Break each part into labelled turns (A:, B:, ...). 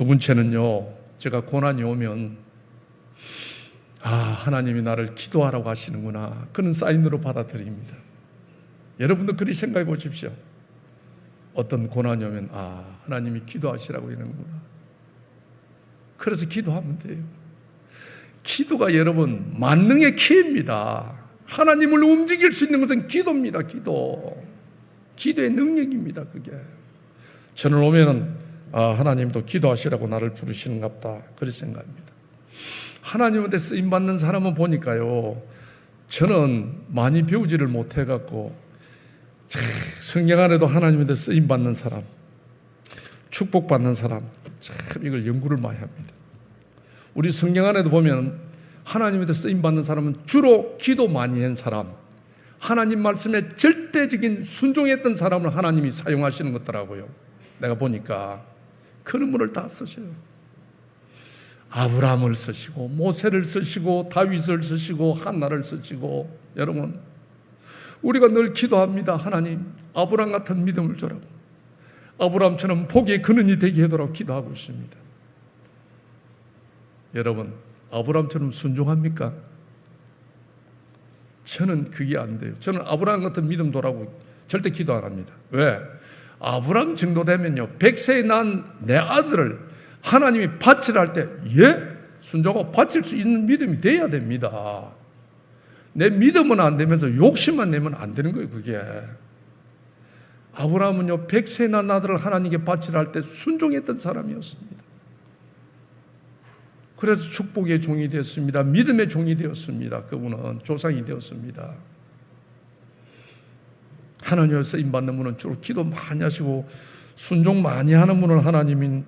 A: 두 번째는요, 제가 고난이 오면 하나님이 나를 기도하라고 하시는구나, 그런 사인으로 받아들입니다. 여러분도 그리 생각해 보십시오. 어떤 고난이 오면 하나님이 기도하시라고 이러는구나. 그래서 기도하면 돼요. 기도가 여러분 만능의 키입니다. 하나님을 움직일 수 있는 것은 기도입니다. 기도의 능력입니다. 그게 저는 오면은 하나님도 기도하시라고 나를 부르시는갑다, 그렇게 생각합니다. 하나님한테 쓰임받는 사람은 보니까요, 저는 많이 배우지를 못해갖고 성경 안에도 하나님한테 쓰임받는 사람, 축복받는 사람, 참 이걸 연구를 많이 합니다. 우리 성경 안에도 보면 하나님한테 쓰임받는 사람은 주로 기도 많이 한 사람, 하나님 말씀에 절대적인 순종했던 사람을 하나님이 사용하시는 것더라고요. 내가 보니까 그런 분을 다 쓰셔요. 아브라함을 쓰시고 모세를 쓰시고 다윗을 쓰시고 한나를 쓰시고. 여러분, 우리가 늘 기도합니다. 하나님, 아브라함 같은 믿음을 주라고, 아브라함처럼 복의 근원이 되게 하도록 기도하고 있습니다. 여러분, 아브라함처럼 순종합니까? 저는 그게 안 돼요. 저는 아브라함 같은 믿음 도라고 절대 기도 안 합니다. 왜? 아브라함 정도 되면요, 100세에 난 내 아들을 하나님이 바치라 할 때 순종하고 바칠 수 있는 믿음이 돼야 됩니다. 내 믿음은 안 되면서 욕심만 내면 안 되는 거예요. 그게 아브라함은요, 100세에 난 아들을 하나님께 바치라 할 때 순종했던 사람이었습니다. 그래서 축복의 종이 되었습니다. 믿음의 종이 되었습니다. 그분은 조상이 되었습니다. 하나님을 쓰임받는 분은 주로 기도 많이 하시고 순종 많이 하는 분을 하나님이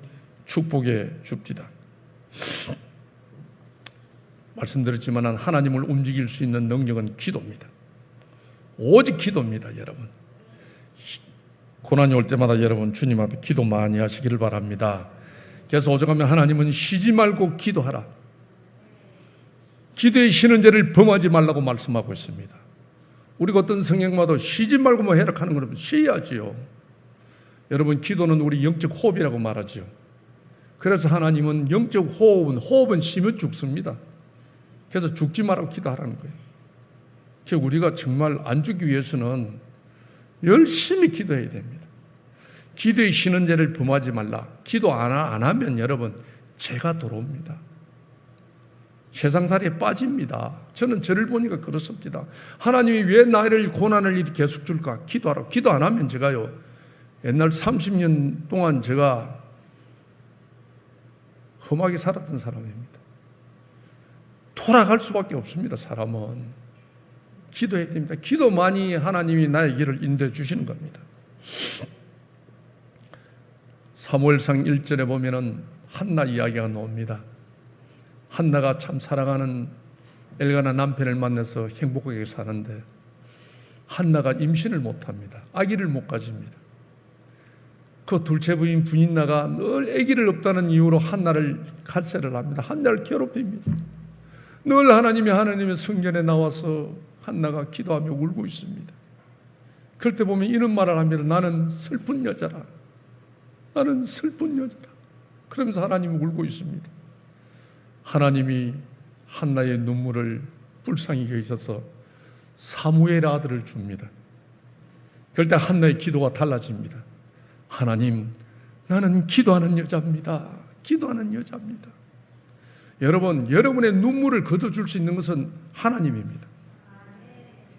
A: 축복해 줍니다. 말씀드렸지만 하나님을 움직일 수 있는 능력은 기도입니다. 오직 기도입니다. 여러분, 고난이 올 때마다 여러분 주님 앞에 기도 많이 하시기를 바랍니다. 그래서 오죽하면 하나님은 쉬지 말고 기도하라, 기도에 쉬는 죄를 범하지 말라고 말씀하고 있습니다. 우리가 어떤 성경마다 쉬지 말고 해락하는 건 쉬어야지요. 여러분, 기도는 우리 영적 호흡이라고 말하죠. 그래서 하나님은 영적 호흡은 쉬면 죽습니다. 그래서 죽지 말라고 기도하라는 거예요. 그래서 우리가 정말 안 죽기 위해서는 열심히 기도해야 됩니다. 기도에 쉬는 죄를 범하지 말라. 기도 안 하면 여러분 죄가 들어옵니다. 세상살이에 빠집니다. 저는 저를 보니까 그렇습니다. 하나님이 왜 나를 고난을 이렇게 계속 줄까? 기도하라. 기도 안 하면 제가요, 옛날 30년 동안 제가 험하게 살았던 사람입니다. 돌아갈 수밖에 없습니다. 사람은 기도해야 됩니다. 기도만이 하나님이 나의 길을 인도해 주시는 겁니다. 사무엘상 1절에 보면은 한나 이야기가 나옵니다. 한나가 참 사랑하는 엘가나 남편을 만나서 행복하게 사는데 한나가 임신을 못합니다. 아기를 못 가집니다. 그 둘째 부인 분인나가 늘 아기를 없다는 이유로 한나를 칼세를 합니다. 한나를 괴롭힙니다. 늘 하나님의 성전에 나와서 한나가 기도하며 울고 있습니다. 그럴 때 보면 이런 말을 합니다. 나는 슬픈 여자라. 나는 슬픈 여자라. 그러면서 하나님이 울고 있습니다. 하나님이 한나의 눈물을 불쌍히 여기셔서 사무엘 아들을 줍니다. 그럴 때 한나의 기도가 달라집니다. 하나님, 나는 기도하는 여자입니다. 기도하는 여자입니다. 여러분, 여러분의 눈물을 거둬줄 수 있는 것은 하나님입니다.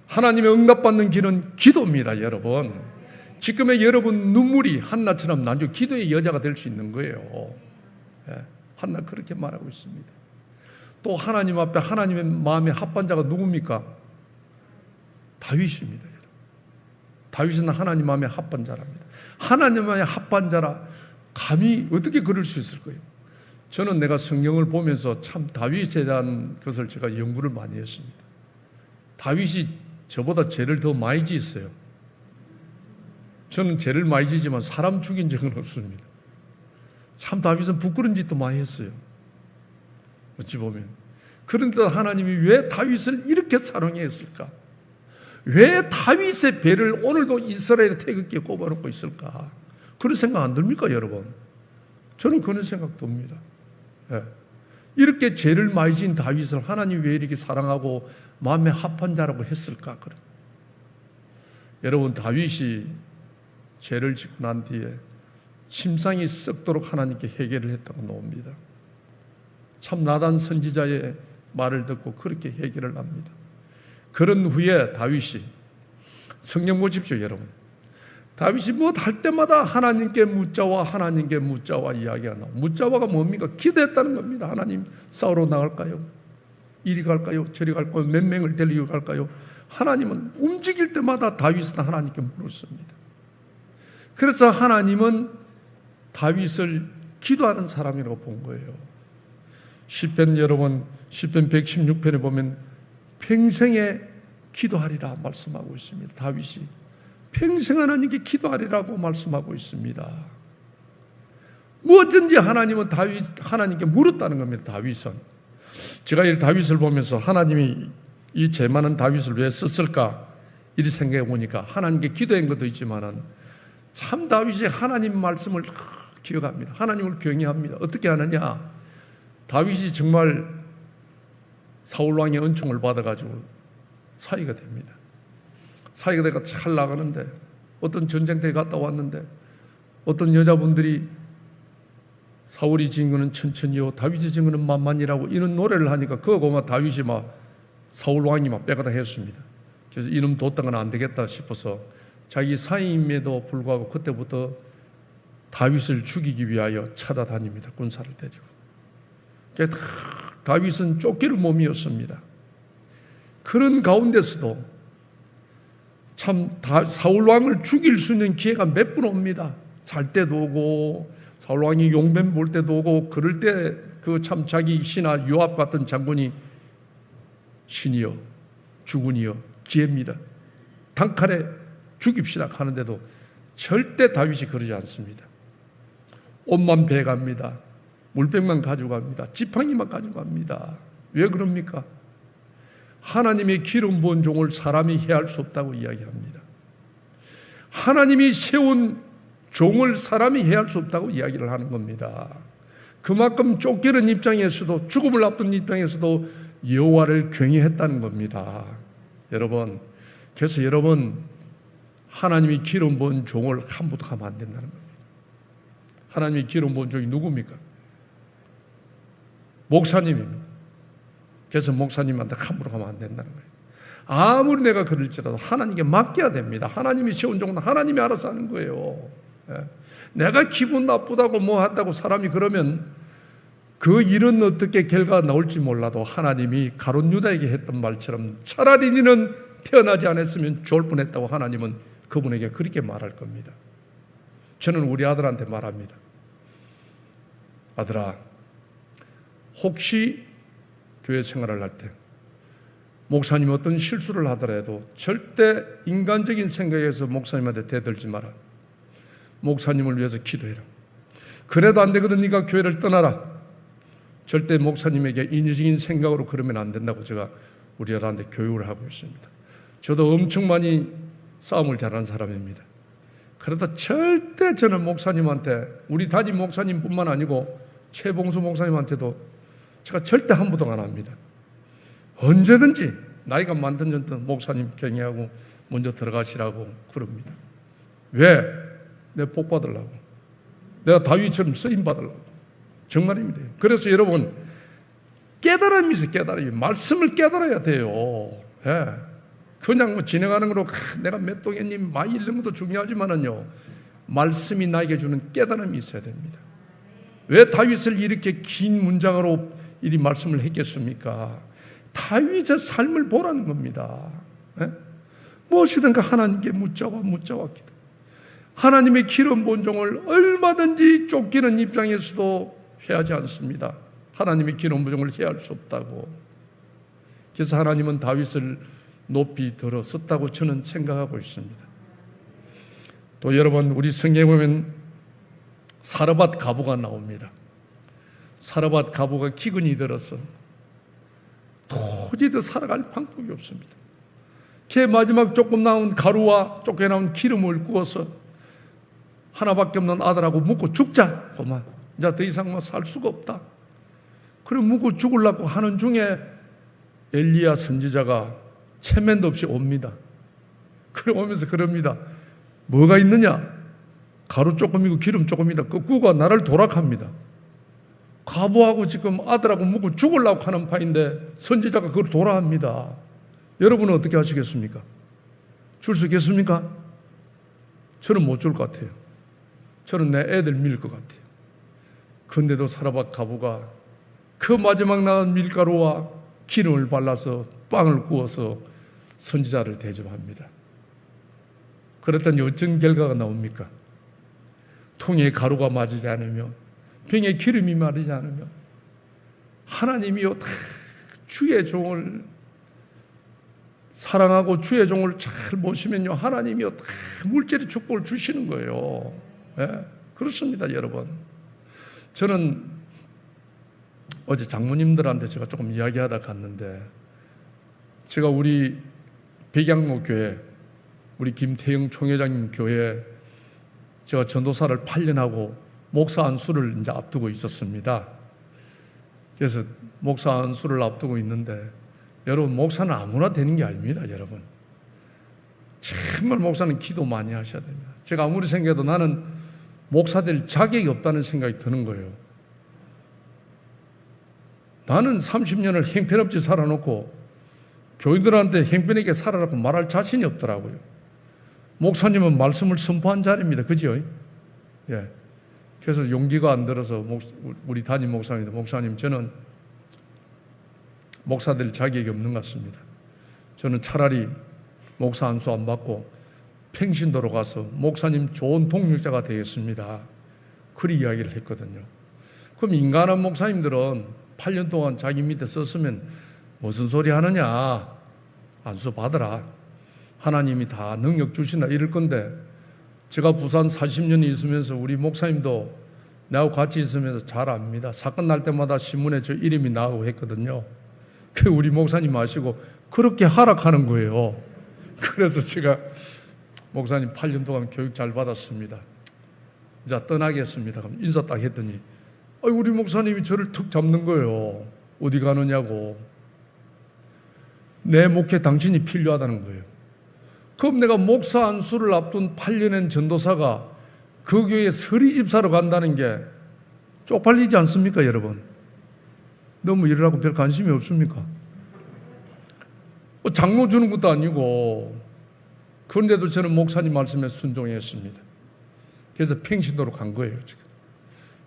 A: 하나님의 응답받는 길은 기도입니다. 여러분, 지금의 여러분 눈물이 한나처럼 나중에 기도의 여자가 될 수 있는 거예요. 한나 그렇게 말하고 있습니다. 또 하나님 앞에 하나님의 마음의 합반자가 누굽니까? 다윗입니다. 다윗은 하나님 마음의 합반자랍니다. 하나님 마음의 합반자라 감히 어떻게 그럴 수 있을 거예요? 저는 내가 성경을 보면서 참 다윗에 대한 것을 제가 연구를 많이 했습니다. 다윗이 저보다 죄를 더 많이 지었어요. 저는 죄를 많이 지지만 사람 죽인 적은 없습니다. 참 다윗은 부끄러운 짓도 많이 했어요. 어찌 보면. 그런데 하나님이 왜 다윗을 이렇게 사랑했을까? 왜 다윗의 배를 오늘도 이스라엘의 태극기에 꼽아놓고 있을까? 그런 생각 안 듭니까, 여러분? 저는 그런 생각 듭니다. 예. 이렇게 죄를 많이 지은 다윗을 하나님 왜 이렇게 사랑하고 마음에 합한 자라고 했을까? 그래. 여러분, 다윗이 죄를 짓고 난 뒤에 침상이 썩도록 하나님께 회개를 했다고 나옵니다. 참 나단 선지자의 말을 듣고 그렇게 회개를 합니다. 그런 후에 다윗이, 성경 보십시오 여러분, 다윗이 뭐 할 때마다 하나님께 묻자와 하나님께 묻자와 이야기가 나오고, 묻자와가 뭡니까? 기도했다는 겁니다. 하나님, 싸우러 나갈까요? 이리 갈까요? 저리 갈까요? 몇 명을 데리고 갈까요? 하나님은 움직일 때마다 다윗은 하나님께 물었습니다. 그래서 하나님은 다윗을 기도하는 사람이라고 본 거예요. 시편, 여러분, 시편 116편에 보면 평생에 기도하리라 말씀하고 있습니다. 다윗이 평생 하나님께 기도하리라고 말씀하고 있습니다. 무엇든지 하나님은 하나님께 물었다는 겁니다. 다윗은. 제가 이 다윗을 보면서 하나님이 이 죄 많은 다윗을 왜 썼을까 이리 생각해 보니까 하나님께 기도한 것도 있지만은 참 다윗이 하나님 말씀을 기억합니다. 하나님을 경외합니다. 어떻게 하느냐? 다윗이 정말 사울 왕의 은총을 받아가지고 사위가 됩니다. 사위가 돼가 잘 나가는데 어떤 전쟁터에 갔다 왔는데 어떤 여자분들이 사울이 지은 거는 천천히요, 다윗이 지은 거는 만만이라고 이런 노래를 하니까 그거 막 다윗이 막 사울 왕이 막 빼가다 했습니다. 그래서 이놈 뒀다가는 안 되겠다 싶어서 자기 사위임에도 불구하고 그때부터 다윗을 죽이기 위하여 찾아다닙니다. 군사를 데리고. 다윗은 쫓길 몸이었습니다. 그런 가운데서도 참 사울 왕을 죽일 수 있는 기회가 몇 번 옵니다. 잘 때도 오고 사울 왕이 용변 볼 때도 오고, 그럴 때 그 참 자기 신하 요압 같은 장군이 신이여 주군이여 기회입니다. 단칼에 죽입시다 하는데도 절대 다윗이 그러지 않습니다. 옷만 베갑니다. 물백만 가져갑니다. 지팡이만 가져갑니다. 왜 그럽니까? 하나님의 기름 부은 종을 사람이 해할 수 없다고 이야기합니다. 하나님이 세운 종을 사람이 해할 수 없다고 이야기를 하는 겁니다. 그만큼 쫓기는 입장에서도, 죽음을 앞둔 입장에서도 여호와를 경외했다는 겁니다. 여러분, 그래서 여러분, 하나님이 기름 부은 종을 함부로 하면 안 된다는 겁니다. 하나님이 기름 부은 종이 누굽니까? 목사님입니다. 그래서 목사님한테 함부로 하면 안 된다는 거예요. 아무리 내가 그럴지라도 하나님께 맡겨야 됩니다. 하나님이 세운 종은 하나님이 알아서 하는 거예요. 내가 기분 나쁘다고 뭐 한다고 사람이 그러면 그 일은 어떻게 결과가 나올지 몰라도 하나님이 가룟 유다에게 했던 말처럼 차라리 너는 태어나지 않았으면 좋을 뻔했다고 하나님은 그분에게 그렇게 말할 겁니다. 저는 우리 아들한테 말합니다. 아들아, 혹시 교회 생활을 할 때 목사님이 어떤 실수를 하더라도 절대 인간적인 생각에서 목사님한테 대들지 마라. 목사님을 위해서 기도해라. 그래도 안 되거든 네가 교회를 떠나라. 절대 목사님에게 인위적인 생각으로 그러면 안 된다고 제가 우리 아들한테 교육을 하고 있습니다. 저도 엄청 많이 싸움을 잘하는 사람입니다. 그러다 절대 저는 목사님한테, 우리 담임 목사님뿐만 아니고 최봉수 목사님한테도 제가 절대 함부로 안 합니다. 언제든지 나이가 많든 목사님 경외하고 먼저 들어가시라고 그럽니다. 왜? 내 복 받으려고. 내가 다윗처럼 쓰임 받으려고. 정말입니다. 그래서 여러분, 깨달음이 있어요. 깨달음이. 말씀을 깨달아야 돼요. 예. 그냥 뭐 진행하는 거로 내가 몇 동에님 많이 읽는 것도 중요하지만은요, 말씀이 나에게 주는 깨달음이 있어야 됩니다. 왜 다윗을 이렇게 긴 문장으로 이 말씀을 했겠습니까? 다윗의 삶을 보라는 겁니다. 예? 무엇이든가 하나님께 묻자와 기도. 하나님의 기름 부은 종을 얼마든지 쫓기는 입장에서도 해하지 않습니다. 하나님의 기름 부은 종을 해할 수 없다고. 그래서 하나님은 다윗을 높이 들었었다고 저는 생각하고 있습니다. 또 여러분, 우리 성경에 보면 사르밧 가부가 나옵니다. 사르밧 가부가 기근이 들어서 도저히 더 살아갈 방법이 없습니다. 걔 마지막 조금 나온 가루와 쫓겨 나온 기름을 구워서 하나밖에 없는 아들하고 묻고 죽자. 그만 이제 더 이상 살 수가 없다. 그래 묵고 죽으려고 하는 중에 엘리야 선지자가 체면도 없이 옵니다. 그래 오면서 그럽니다. 뭐가 있느냐? 가루 조금이고 기름 조금이다. 그 구가 나를 도락합니다. 과부하고 지금 아들하고 묵고 죽으려고 하는 파인데 선지자가 그걸 도락합니다. 여러분은 어떻게 하시겠습니까? 줄 수 있겠습니까? 저는 못 줄 것 같아요. 저는 내 애들 밀 것 같아요. 근데도 사라밧 과부가 그 마지막 남은 밀가루와 기름을 발라서 빵을 구워서 선지자를 대접합니다. 그랬더니 어떤 결과가 나옵니까? 통에 가루가 맞지 않으며 병에 기름이 마르지 않으며 하나님이요 다 주의 종을 사랑하고 주의 종을 잘 모시면요 하나님이요 다 물질의 축복을 주시는 거예요. 네? 그렇습니다, 여러분. 저는 어제 장모님들한테 제가 조금 이야기하다 갔는데 제가 우리 백양로 교회 우리 김태영 총회장님 교회 제가 전도사를 8년 하고 목사 안수를 이제 앞두고 있었습니다. 그래서 목사 안수를 앞두고 있는데 여러분 목사는 아무나 되는 게 아닙니다, 여러분. 정말 목사는 기도 많이 하셔야 됩니다. 제가 아무리 생각해도 나는 목사 될 자격이 없다는 생각이 드는 거예요. 나는 30년을 형편없이 살아놓고 교인들한테 형편있게 살아라고 말할 자신이 없더라고요. 목사님은 말씀을 선포한 자리입니다. 그죠? 예. 그래서 용기가 안 들어서 우리 담임 목사님도 목사님 저는 목사 될 자격이 없는 것 같습니다. 저는 차라리 목사 안수 안 받고 평신도로 가서 목사님 좋은 동력자가 되겠습니다. 그리 이야기를 했거든요. 그럼 인간한 목사님들은 8년 동안 자기 밑에 썼으면 무슨 소리 하느냐? 안수 받으라. 하나님이 다 능력 주신다 이럴 건데 제가 부산 40년이 있으면서 우리 목사님도 나하고 같이 있으면서 잘 압니다. 사건 날 때마다 신문에 저 이름이 나오고 했거든요. 그 우리 목사님 아시고 그렇게 하락하는 거예요. 그래서 제가 목사님 8년 동안 교육 잘 받았습니다. 이제 떠나겠습니다. 그럼 인사 딱 했더니 우리 목사님이 저를 턱 잡는 거예요. 어디 가느냐고. 내 목회 당신이 필요하다는 거예요. 그럼 내가 목사 안수를 앞둔 8년의 전도사가 그 교회에 서리집사로 간다는 게 쪽팔리지 않습니까, 여러분? 너무 일하고 별 관심이 없습니까? 장로 주는 것도 아니고 그런데도 저는 목사님 말씀에 순종했습니다. 그래서 평신도로 간 거예요, 지금.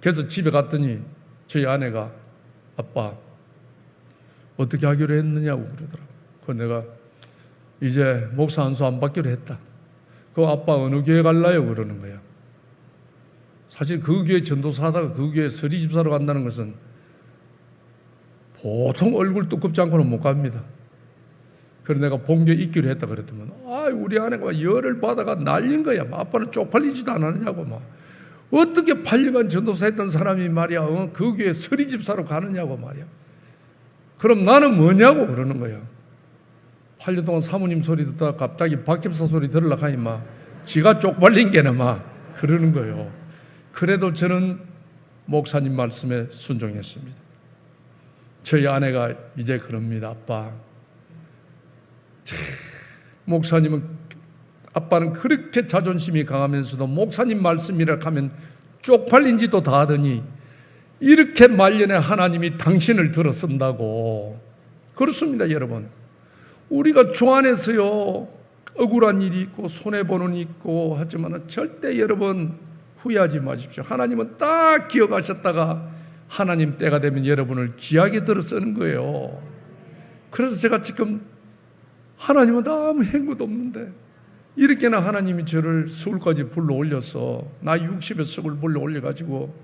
A: 그래서 집에 갔더니 저희 아내가 아빠 어떻게 하기로 했느냐고 그러더라고요. 그래서 내가 이제 목사 안수 안 받기로 했다. 그 아빠 어느 교회 갈라요? 그러는 거야. 사실 그 교회 전도사 하다가 그 교회 서리집사로 간다는 것은 보통 얼굴 두껍지 않고는 못 갑니다. 그래서 내가 본교에 있기로 했다 그랬더니 우리 아내가 열을 받아가 날린 거야. 아빠는 쪽팔리지도 않았냐고 막. 어떻게 8년간 전도사 했던 사람이 말이야 그 교회 서리집사로 가느냐고 말이야. 그럼 나는 뭐냐고 그러는 거야. 8년 동안 사모님 소리 듣다가 갑자기 박집사 소리 들으려고 하니 막 지가 쪽팔린 게는 막 그러는 거예요. 그래도 저는 목사님 말씀에 순종했습니다. 저희 아내가 이제 그럽니다. 아빠 목사님은 아빠는 그렇게 자존심이 강하면서도 목사님 말씀이라 하면 쪽팔린 짓도 다 하더니 이렇게 말년에 하나님이 당신을 들어 쓴다고. 그렇습니다, 여러분. 우리가 주 안에서요 억울한 일이 있고 손해보는 일이 있고 하지만 절대 여러분 후회하지 마십시오. 하나님은 딱 기억하셨다가 하나님 때가 되면 여러분을 귀하게 들어 쓰는 거예요. 그래서 제가 지금 하나님은 아무 행구도 없는데 이렇게나 하나님이 저를 서울까지 불러 올려서 나 60에 서울 불러 올려가지고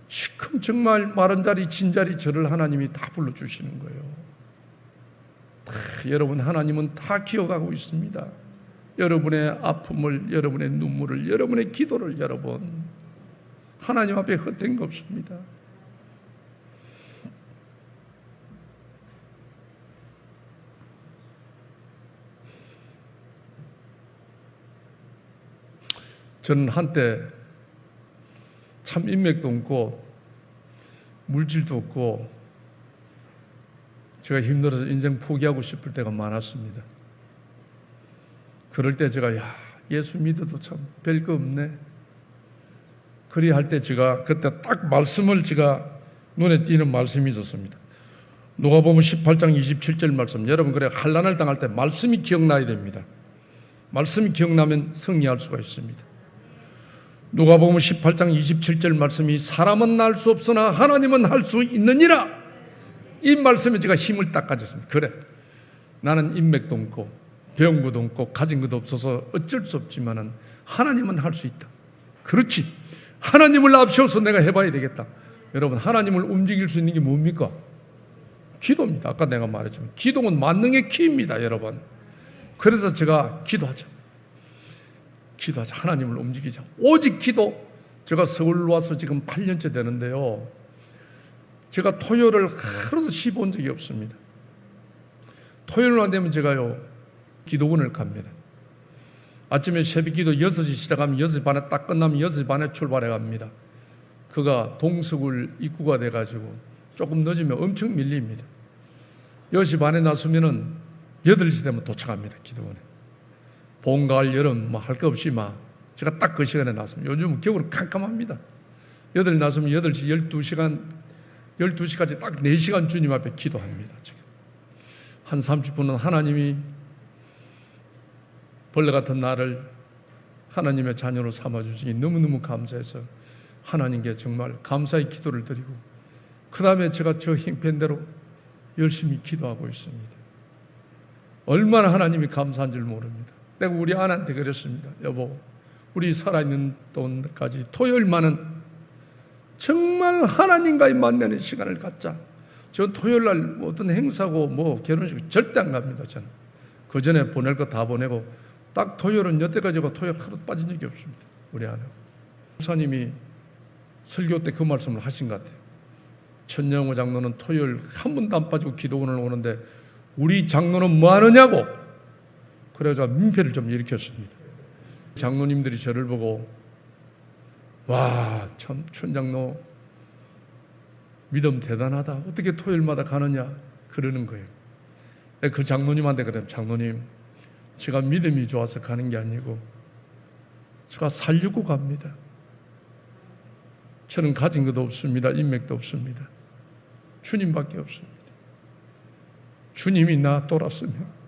A: 지금 정말 마른 자리 진 자리 저를 하나님이 다 불러주시는 거예요. 여러분 하나님은 다 기억하고 있습니다. 여러분의 아픔을, 여러분의 눈물을, 여러분의 기도를 여러분 하나님 앞에 헛된 거 없습니다. 저는 한때 참 인맥도 없고 물질도 없고 제가 힘들어서 인생 포기하고 싶을 때가 많았습니다. 그럴 때 제가 예수 믿어도 참 별거 없네. 그리할 때 제가 그때 딱 말씀을 제가 눈에 띄는 말씀이 있었습니다. 누가복음 18장 27절 말씀. 여러분 그래 환난을 당할 때 말씀이 기억나야 됩니다. 말씀이 기억나면 승리할 수가 있습니다. 누가복음 18장 27절 말씀이 사람은 날 수 없으나 하나님은 할 수 있느니라. 이 말씀에 제가 힘을 딱 가졌습니다. 그래 나는 인맥도 없고 배운 것도 없고 가진 것도 없어서 어쩔 수 없지만은 하나님은 할 수 있다. 그렇지, 하나님을 앞세워서 내가 해봐야 되겠다. 여러분 하나님을 움직일 수 있는 게 뭡니까? 기도입니다. 아까 내가 말했지만 기도는 만능의 키입니다. 여러분 그래서 제가 기도하자. 하나님을 움직이자. 오직 기도. 제가 서울 와서 지금 8년째 되는데요, 제가 토요일을 하루도 쉬어본 적이 없습니다. 토요일만 되면 제가요 기도원을 갑니다. 아침에 새벽기도 6시 시작하면 6시 반에 딱 끝나면 6시 반에 출발해 갑니다. 그가 동서울 입구가 돼가지고 조금 늦으면 엄청 밀립니다. 10시 반에 나서면은 8시 되면 도착합니다. 기도원에. 봄, 가을, 여름 뭐 할 거 없이 제가 딱 그 시간에 나섭니다. 요즘은 겨울은 캄캄합니다. 8시 나서면 8시 12시까지 딱 4시간 주님 앞에 기도합니다. 지금 한 30분은 하나님이 벌레 같은 나를 하나님의 자녀로 삼아주시니 너무너무 감사해서 하나님께 정말 감사의 기도를 드리고, 그 다음에 제가 저 형편대로 열심히 기도하고 있습니다. 얼마나 하나님이 감사한 줄 모릅니다. 내가 우리 아내한테 그랬습니다. 여보, 우리 살아있는 동안까지 토요일만은 정말 하나님과의 만나는 시간을 갖자. 저 토요일날 어떤 행사고 뭐 결혼식 절대 안 갑니다. 저는 그 전에 보낼 거 다 보내고 딱 토요일은 여태까지가 토요일 하루 빠진 적이 없습니다. 우리 아내 목사님이 설교 때 그 말씀을 하신 것 같아요. 천영호 장로는 토요일 한 번도 안 빠지고 기도원을 오는데 우리 장로는 뭐 하느냐고. 그래서 민폐를 좀 일으켰습니다. 장로님들이 저를 보고 와, 참 천장로 믿음 대단하다. 어떻게 토요일마다 가느냐 그러는 거예요. 그 장로님한테 그래요. 장로님, 제가 믿음이 좋아서 가는 게 아니고 제가 살려고 갑니다. 저는 가진 것도 없습니다. 인맥도 없습니다. 주님밖에 없습니다. 주님이 나 돌았으면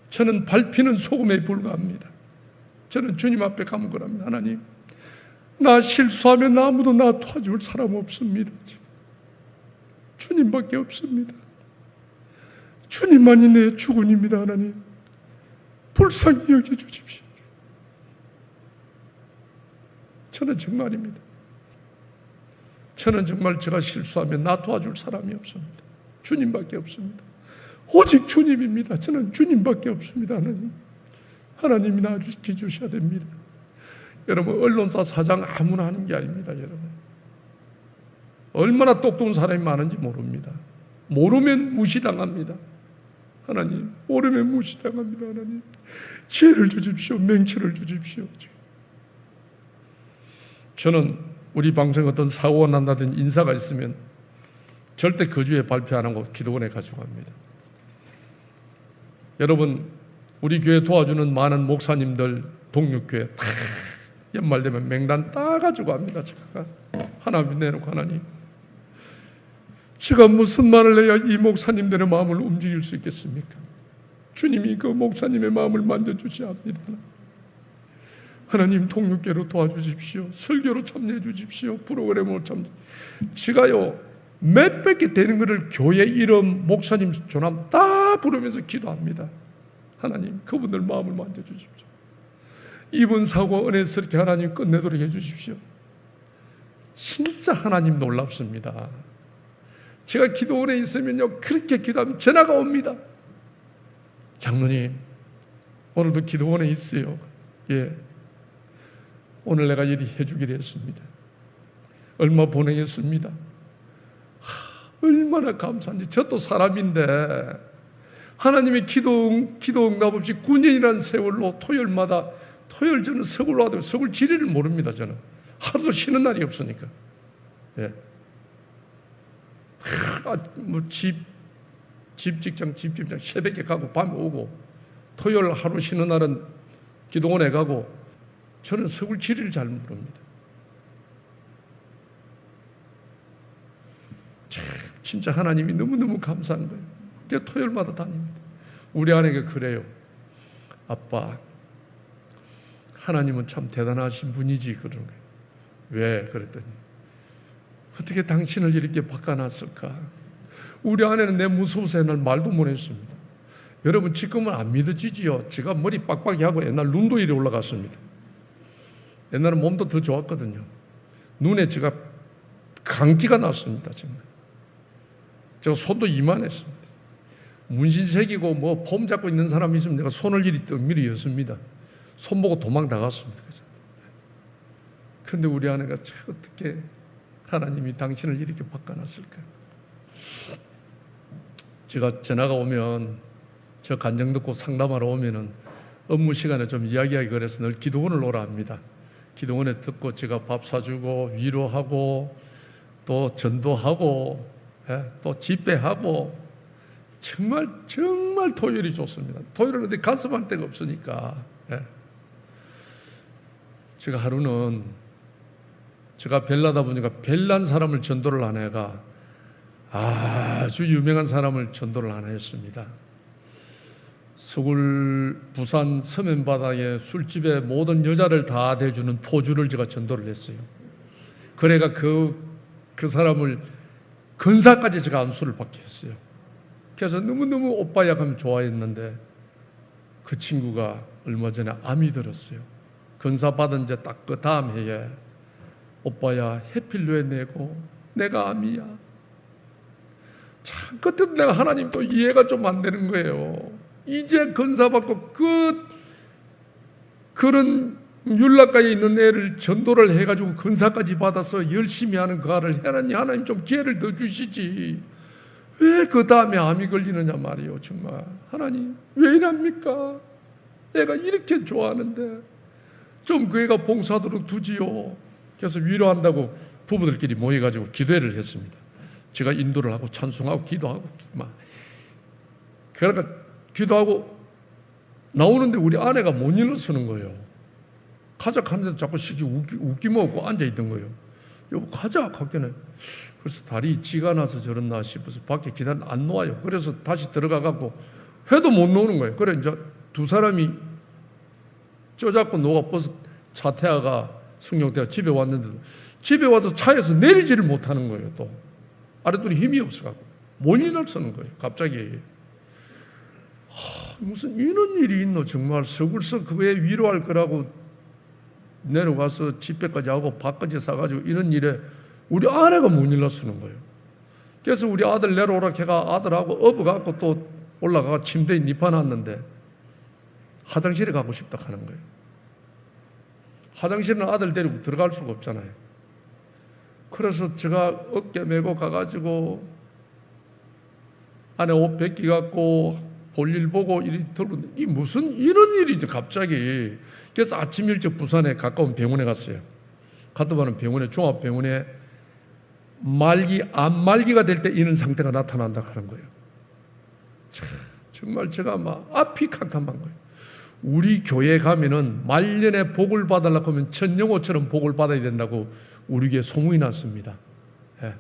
A: 저는 밟히는 소금에 불과합니다. 저는 주님 앞에 가면 그럽니다. 하나님, 나 실수하면 아무도 나 도와줄 사람 없습니다. 주님밖에 없습니다. 주님만이 내 주군입니다. 하나님, 불쌍히 여겨주십시오. 저는 정말입니다. 저는 정말 제가 실수하면 나 도와줄 사람이 없습니다. 주님밖에 없습니다. 오직 주님입니다. 저는 주님밖에 없습니다. 하나님이 나 지켜주셔야 됩니다. 여러분, 언론사 사장 아무나 하는 게 아닙니다. 여러분, 얼마나 똑똑한 사람이 많은지 모릅니다. 모르면 무시당합니다. 하나님, 모르면 무시당합니다. 하나님, 지혜를 주십시오. 명철을 주십시오. 저는 우리 방송에 어떤 사고가 난다든지 인사가 있으면 절대 그 주에 발표 안 하고 기도원에 가지고 갑니다. 여러분, 우리 교회 도와주는 많은 목사님들, 동력교회 다 연말 되면 명단 따가지고 합니다. 제가 하나님 내놓고, 하나님, 제가 무슨 말을 해야 이 목사님들의 마음을 움직일 수 있겠습니까? 주님이 그 목사님의 마음을 만져주셔야 합니다. 하나님, 동력교회로 도와주십시오. 설교로 참여해 주십시오. 프로그램으로 참여. 제가요 몇백 개 되는 것을 교회 이름, 목사님 조남 다 부르면서 기도합니다. 하나님, 그분들 마음을 만져주십시오. 이번 사고 은혜스럽게 하나님 끝내도록 해주십시오. 진짜 하나님 놀랍습니다. 제가 기도원에 있으면요, 그렇게 기도하면 전화가 옵니다. 장로님, 오늘도 기도원에 있어요. 예, 오늘 내가 이리 해주기로 했습니다. 얼마 보내겠습니다. 얼마나 감사한지. 저도 사람인데 하나님의 기도 응답 없이 9년이라는 세월로 토요일마다, 토요일 저는 서울로 하다 서울 지리를 모릅니다. 저는 하루도 쉬는 날이 없으니까. 예. 집 직장 새벽에 가고 밤에 오고, 토요일 하루 쉬는 날은 기도원에 가고. 저는 서울 지리를 잘 모릅니다. 진짜 하나님이 너무너무 감사한 거예요. 그래서 토요일마다 다닙니다. 우리 아내가 그래요. 아빠, 하나님은 참 대단하신 분이지. 그러는 거예요. 왜? 그랬더니 어떻게 당신을 이렇게 바꿔놨을까? 우리 아내는 내 무서워서 옛날 말도 못 했습니다. 여러분 지금은 안 믿어지지요. 제가 머리 빡빡이 하고 옛날 눈도 이리 올라갔습니다. 옛날에 몸도 더 좋았거든요. 눈에 제가 감기가 났습니다. 정말. 제가 손도 이만했습니다. 문신 새기고 뭐 폼 잡고 있는 사람이 있으면 내가 손을 이리 떡미리 였습니다. 손 보고 도망 나갔습니다. 그런데 우리 아내가 참 어떻게 하나님이 당신을 이렇게 바꿔놨을까? 제가 전화가 오면, 저 간증 듣고 상담하러 오면은 업무 시간에 좀 이야기하기 그래서 늘 기도원을 오라 합니다. 기도원에 듣고 제가 밥 사주고 위로하고 또 전도하고 또 집회하고 정말 토요일이 좋습니다. 토요일은 어디 간섭할 데가 없으니까. 제가 하루는 제가 벨라다 보니까 벨란 사람을 전도를 안 해가 아주 유명한 사람을 전도를 안 했습니다. 서울 부산 서면바다에 술집에 모든 여자를 다 대주는 포주를 제가 전도를 했어요. 그래가 그 사람을 근사까지 제가 안수를 받게 했어요. 그래서 너무너무 오빠야 하면 좋아했는데 그 친구가 얼마 전에 암이 들었어요. 근사 받은 지 딱 그 다음 해에 오빠야 해필로에 내고 내가 암이야. 참 그때 내가 하나님 또 이해가 좀 안 되는 거예요. 이제 근사 받고 그런 율락가에 있는 애를 전도를 해가지고 근사까지 받아서 열심히 하는 그 아를 하나님 좀 기회를 더 주시지. 왜 그 다음에 암이 걸리느냐 말이에요. 정말 하나님 왜 이랍니까? 애가 이렇게 좋아하는데 좀 그 애가 봉사하도록 두지요. 그래서 위로한다고 부부들끼리 모여가지고 기도회를 했습니다. 제가 인도를 하고 찬송하고 기도하고 그러니까 기도하고 나오는데 우리 아내가 못 일어서는 거예요. 가자 하는데 자꾸 시키고 웃기 먹고 앉아있던 거예요. 여보 가자 하기는 그래서 다리 지가 나서 저랬나 싶어서 밖에 기다리는데 안 놓아요. 그래서 다시 들어가갖고 해도 못 놓는 거예요. 그래 이제 두 사람이 쪄잡고 녹아 버스 차 태아가 승용대가 집에 왔는데 집에 와서 차에서 내리지를 못하는 거예요. 또 아랫돌이 힘이 없어갖고 못 일어서는 거예요. 갑자기 무슨 이런 일이 있노. 정말 서글서 그거에 위로할 거라고 내려가서 집회까지 하고 밥까지 사가지고 이런 일에 우리 아내가 못 일어서는 거예요. 그래서 우리 아들 내려오라 해가 아들하고 업어갖고 또 올라가가 침대에 눕혀놨는데 화장실에 가고 싶다 하는 거예요. 화장실은 아들 데리고 들어갈 수가 없잖아요. 그래서 제가 어깨 메고 가가지고 안에 옷 벗기갖고 볼일 보고 이리 들었는데 이 무슨 이런 일이지 갑자기. 그래서 아침 일찍 부산에 가까운 병원에 갔어요. 갔다 보면 병원에 종합병원에 암 말기가 될 때 이런 상태가 나타난다 하는 거예요. 정말 제가 막 앞이 캄캄한 거예요. 우리 교회 가면은 말년에 복을 받으려고 하면 천영호처럼 복을 받아야 된다고 우리 교회 소문이 났습니다. 예.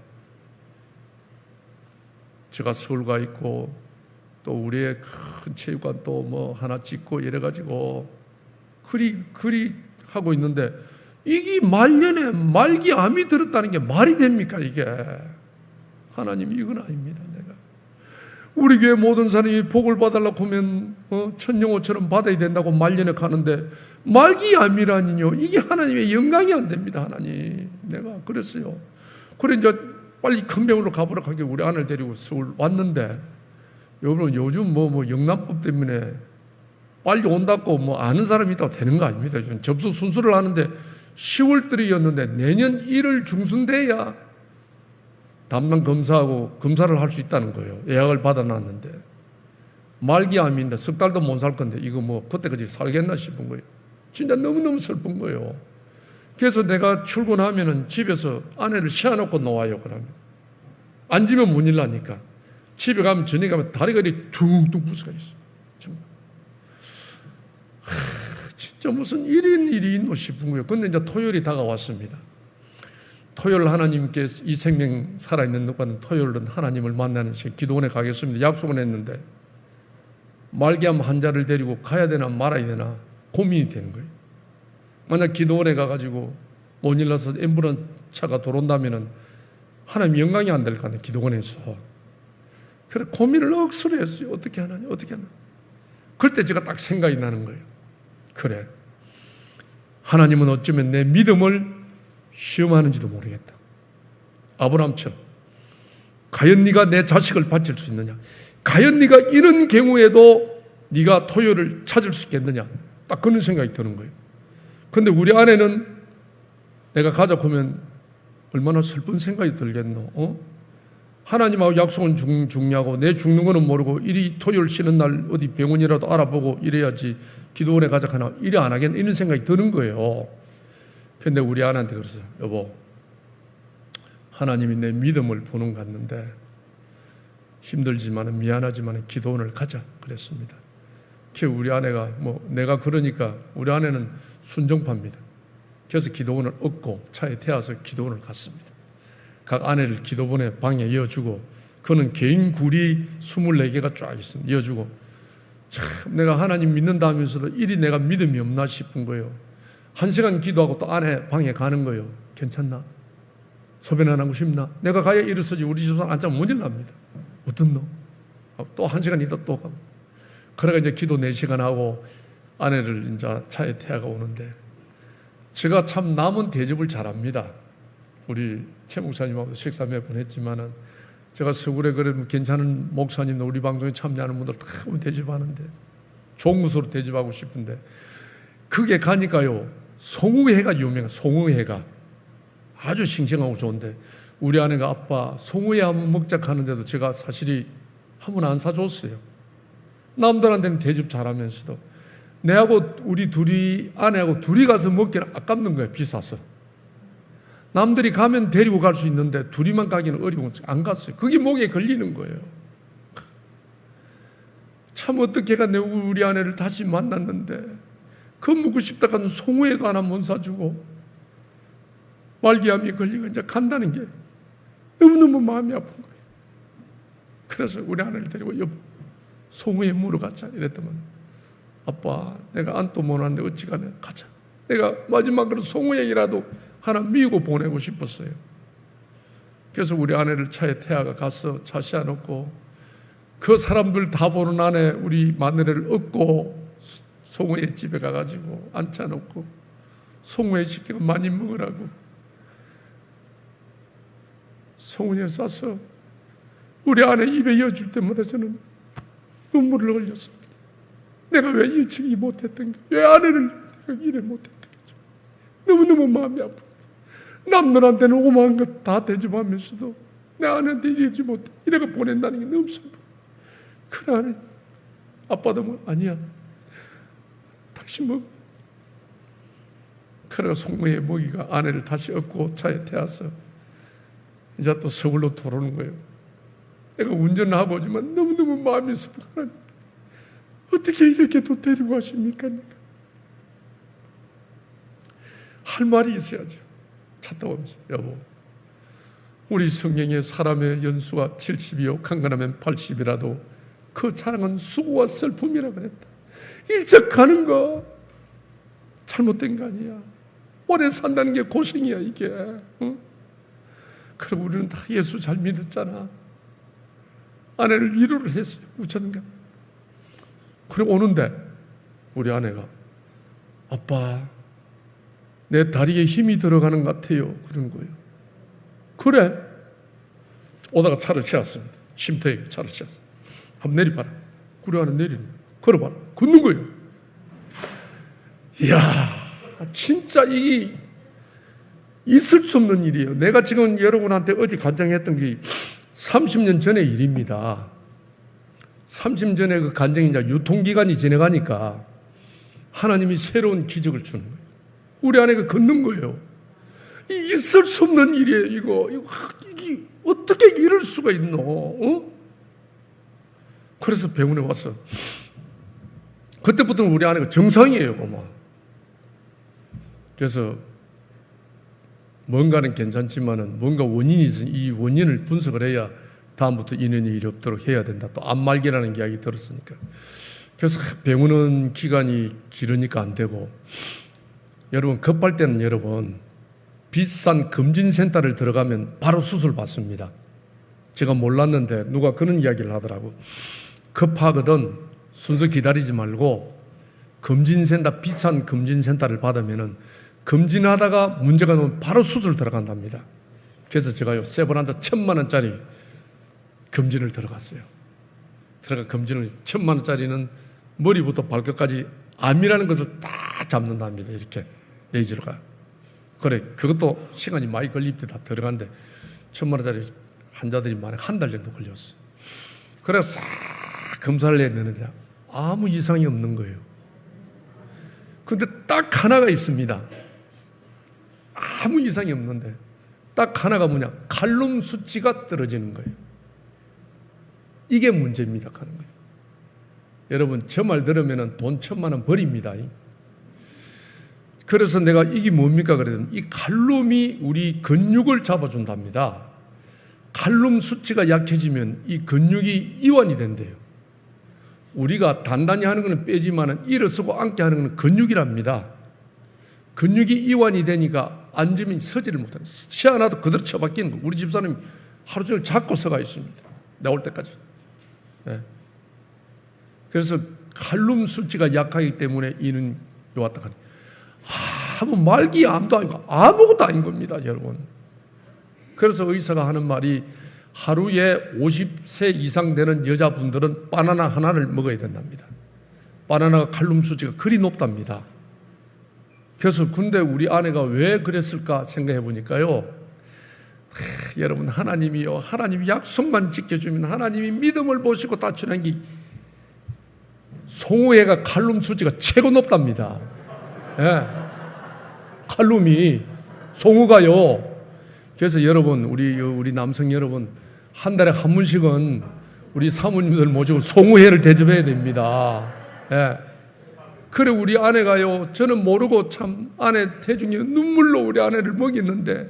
A: 제가 서울 가 있고 또 우리의 큰 체육관 또 뭐 하나 짓고 이래가지고 그리 하고 있는데 이게 말년에 말기 암이 들었다는 게 말이 됩니까 이게? 하나님 이건 아닙니다. 내가 우리 교회 모든 사람이 복을 받으려고 하면 천영호처럼 받아야 된다고 말년에 가는데 말기 암이라니요. 이게 하나님의 영광이 안 됩니다. 하나님 내가 그랬어요. 그래 이제 빨리 큰 병으로 가보라 하게 우리 아내를 데리고 서울 왔는데 여러분 요즘 뭐 영남법 때문에 빨리 온다고 뭐 아는 사람이 있다고 되는 거 아닙니다. 요즘 접수 순서를 하는데 10월달이었는데 내년 1월 중순 돼야 담당 검사하고 검사를 할 수 있다는 거예요. 예약을 받아놨는데 말기암인데 석 달도 못 살 건데 이거 뭐 그때까지 살겠나 싶은 거예요. 진짜 너무너무 슬픈 거예요. 그래서 내가 출근하면은 집에서 아내를 씌워놓고 놓아요. 그러면 앉으면 못 일나니까 집에 가면 저녁에 가면 다리가 이렇게 둥둥 부서가 있어. 정말 진짜 무슨 일이 있노 싶은 거예요. 근데 이제 토요일이 다가왔습니다. 토요일 하나님께 이 생명 살아있는 동안 토요일은 하나님을 만나는 시간 기도원에 가겠습니다. 약속은 했는데 말기암 환자를 데리고 가야 되나 말아야 되나 고민이 되는 거예요. 만약 기도원에 가가지고 못 일어나서 앰뷸런스 차가 들어온다면은 하나님 영광이 안 될 거 아니에요. 기도원에서. 그래 고민을 억수로 했어요. 어떻게 하나. 그럴 때 제가 딱 생각이 나는 거예요. 그래, 하나님은 어쩌면 내 믿음을 시험하는지도 모르겠다. 아브라함처럼 과연 네가 내 자식을 바칠 수 있느냐, 과연 네가 이런 경우에도 네가 토요일을 찾을 수 있겠느냐, 딱 그런 생각이 드는 거예요. 그런데 우리 아내는 내가 가자고 하면 얼마나 슬픈 생각이 들겠노. 하나님하고 약속은 죽냐고, 내 죽는 거는 모르고 이리 토요일 쉬는 날 어디 병원이라도 알아보고 이래야지 기도원에 가자 하나 이래 안 하겠나, 이런 생각이 드는 거예요. 그런데 우리 아내한테 그랬어요. 여보, 하나님이 내 믿음을 보는 것 같는데 힘들지만 미안하지만 기도원을 가자 그랬습니다. 우리 아내가 내가 그러니까 우리 아내는 순종파입니다. 그래서 기도원을 얻고 차에 태워서 기도원을 갔습니다. 각 아내를 기도원의 방에 이어주고, 그는 개인 굴이 24개가 쫙 있습니다. 이어주고, 참 내가 하나님 믿는다 하면서도 이리 내가 믿음이 없나 싶은 거예요. 1시간 기도하고 또 아내 방에 가는 거예요. 괜찮나? 소변 안 하고 싶나? 내가 가야 일어서지 우리 집사람 앉자면 못 일납니다. 어떤 너? 또 1시간 있다 또 가고. 그러니까 이제 기도 4시간 하고 아내를 이제 차에 태워가 오는데, 제가 참 남은 대접을 잘합니다. 우리 최 목사님하고도 식사 몇 번 했지만은 제가 서울에 그러면 괜찮은 목사님도 우리 방송에 참여하는 분들 다 대접하는데, 좋은 것으로 대접하고 싶은데, 그게 가니까요 송우회가 유명해요. 송우회가 아주 싱싱하고 좋은데, 우리 아내가 아빠 송우회 한번 먹자 하는데도 제가 사실이 한 번 안 사줬어요. 남들한테는 대접 잘하면서도 내하고 우리 둘이 아내하고 둘이 가서 먹기는 아깝는 거예요. 비싸서. 남들이 가면 데리고 갈 수 있는데 둘이만 가기는 어려운 거죠. 안 갔어요. 그게 목에 걸리는 거예요. 참 어떻게가 내 우리 아내를 다시 만났는데 그 묵고 싶다가는 송우회도 하나 못 사주고 말기암이 걸리고 이제 간다는 게 너무너무 마음이 아픈 거예요. 그래서 우리 아내를 데리고 여보 송우회 물어 가자 이랬더만, 아빠 내가 안도 못 하는데 어찌간에 가자. 내가 마지막으로 송우회이라도 하나 미고 보내고 싶었어요. 그래서 우리 아내를 차에 태워가 가서 차 씌워놓고 그 사람들 다 보는 안에 우리 마누라를 업고 송우회 집에 가가지고 앉혀놓고 송우회 시키고 많이 먹으라고 송우회를 싸서 우리 아내 입에 이어줄 때마다 저는 눈물을 흘렸습니다. 내가 왜 일찍이 못했던 게, 왜 아내를 이래 못했던 거죠. 너무너무 마음이 아프고, 남들한테는 오만 것 다 대접하면서도 내 아내한테 이러지 못해. 이래가 보낸다는 게 너무 슬퍼. 그래 아내, 아빠도 아니야, 당신 먹어. 그래가 송우회 먹이가 아내를 다시 업고 차에 태워서 이제 또 서울로 돌아오는 거예요. 내가 운전을 하고 오지만 너무너무 마음이 슬퍼. 어떻게 이렇게 또 데리고 가십니까? 할 말이 있어야죠. 찾다 보면서 여보, 우리 성경에 사람의 연수가 70이요 강건하면 80이라도 그 자랑은 수고와 슬픔이라 그랬다. 일찍 가는 거 잘못된 거 아니야. 오래 산다는 게 고생이야 이게. 응? 그리고 우리는 다 예수 잘 믿었잖아. 아내를 위로를 했어요. 웃쳤는가. 그리고 오는데 우리 아내가 아빠 내 다리에 힘이 들어가는 것 같아요. 그런 거예요. 그래. 오다가 차를 세웠습니다. 쉼터에 차를 세웠어요. 한번 내리봐라. 그래 하나 내리는 거예요. 걸어봐라. 걷는 거예요. 이야, 진짜 이게 있을 수 없는 일이에요. 내가 지금 여러분한테 어제 간증했던 게 30년 전의 일입니다. 30년 전에 그 간증이 이제 유통기간이 지나가니까 하나님이 새로운 기적을 주는 거예요. 우리 아내가 걷는 거예요. 있을 수 없는 일이에요. 이게 어떻게 이럴 수가 있노? 그래서 병원에 왔어. 그때부터는 우리 아내가 정상이에요. 그래서 뭔가는 괜찮지만은 뭔가 원인이 있으니 이 원인을 분석을 해야 다음부터 이런 일이 없도록 해야 된다. 또 암말기라는 이야기 들었으니까. 그래서 병원은 기간이 길으니까 안 되고, 여러분 급할 때는 여러분 비싼 검진센터를 들어가면 바로 수술 받습니다. 제가 몰랐는데 누가 그런 이야기를 하더라고. 급하거든 순서 기다리지 말고 검진센터, 비싼 검진센터를 받으면은 검진하다가 문제가 나면 바로 수술 들어간답니다. 그래서 제가요 세브란자 1,000만 원짜리 검진을 들어갔어요. 들어가 검진을 1,000만 원짜리는 머리부터 발끝까지 암이라는 것을 다 잡는답니다. 이렇게 레이저가. 그래, 그것도 시간이 많이 걸립니다. 다 들어가는데 1,000만 원짜리 환자들이 많이 한 달 정도 걸렸어요. 그래서 싹 검사를 했는데 아무 이상이 없는 거예요. 근데 딱 하나가 있습니다. 아무 이상이 없는데 딱 하나가 뭐냐? 칼륨 수치가 떨어지는 거예요. 이게 문제입니다. 하는 거예요. 여러분 저 말 들으면 돈 1,000만 원 버립니다. 그래서 내가 이게 뭡니까? 그랬더니 이 칼륨이 우리 근육을 잡아준답니다. 칼륨 수치가 약해지면 이 근육이 이완이 된대요. 우리가 단단히 하는 것은 빼지만 일어서고 앉게 하는 것은 근육이랍니다. 근육이 이완이 되니까 앉으면 서지를 못해요. 시원하도 그대로 처박히는 거. 우리 집사람이 하루 종일 잡고 서가 있습니다. 나올 때까지. 네. 그래서 칼륨 수치가 약하기 때문에 이는 왔다 가니 아무 말기암도 아니고 아무것도 아닌 겁니다, 여러분. 그래서 의사가 하는 말이 하루에 50세 이상 되는 여자분들은 바나나 하나를 먹어야 된답니다. 바나나가 칼륨 수치가 그리 높답니다. 그래서 근데 우리 아내가 왜 그랬을까 생각해 보니까요. 여러분 하나님이요, 하나님이 약속만 지켜주면 하나님이 믿음을 보시고 다 주는 게 송우회가 칼륨 수치가 최고 높답니다. 예. 칼륨이 송우가요. 그래서 여러분 우리 남성 여러분 한 달에 한 번씩은 우리 사모님들 모시고 송우회를 대접해야 됩니다. 예. 그래 우리 아내가요, 저는 모르고 참 아내 태중에 눈물로 우리 아내를 먹였는데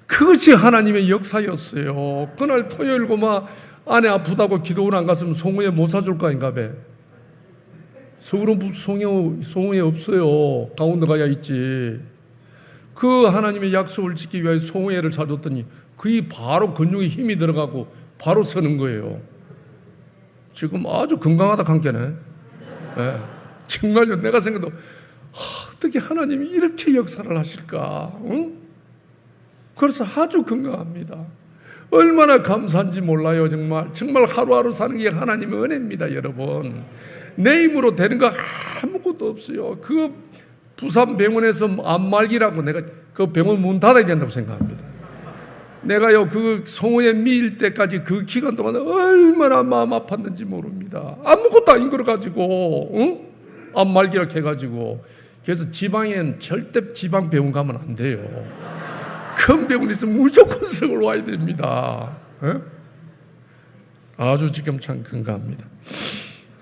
A: 그것이 하나님의 역사였어요. 그날 토요일 고마 아내 아프다고 기도원 안 갔으면 송우회 못 사줄 거 아닌가 봐. 서울은 송우회 없어요. 강원도 가야 있지. 그 하나님의 약속을 지키기 위해 송우회를 사줬더니 그게 바로 근육에 힘이 들어가고 바로 서는 거예요. 지금 아주 건강하다 관계네. 네. 정말요. 내가 생각해도 어떻게 하나님이 이렇게 역사를 하실까? 응? 그래서 아주 건강합니다. 얼마나 감사한지 몰라요. 정말 하루하루 사는 게 하나님의 은혜입니다, 여러분. 내 힘으로 되는 거 아무것도 없어요. 그 부산 병원에서 암말기라고 내가 그 병원 문 닫아야 된다고 생각합니다. 내가요 그 송우에 미일 때까지 그 기간 동안 얼마나 마음 아팠는지 모릅니다. 아무것도 아닌 걸 가지고 응? 암말기라고 해가지고. 그래서 지방엔 절대 지방 병원 가면 안 돼요. 큰 병원 있으면 무조건 서울 와야 됩니다. 에? 아주 지금 참 건강합니다.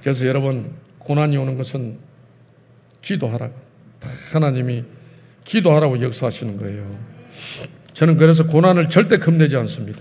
A: 그래서 여러분 고난이 오는 것은 기도하라고, 하나님이 기도하라고 역사하시는 거예요. 저는 그래서 고난을 절대 겁내지 않습니다.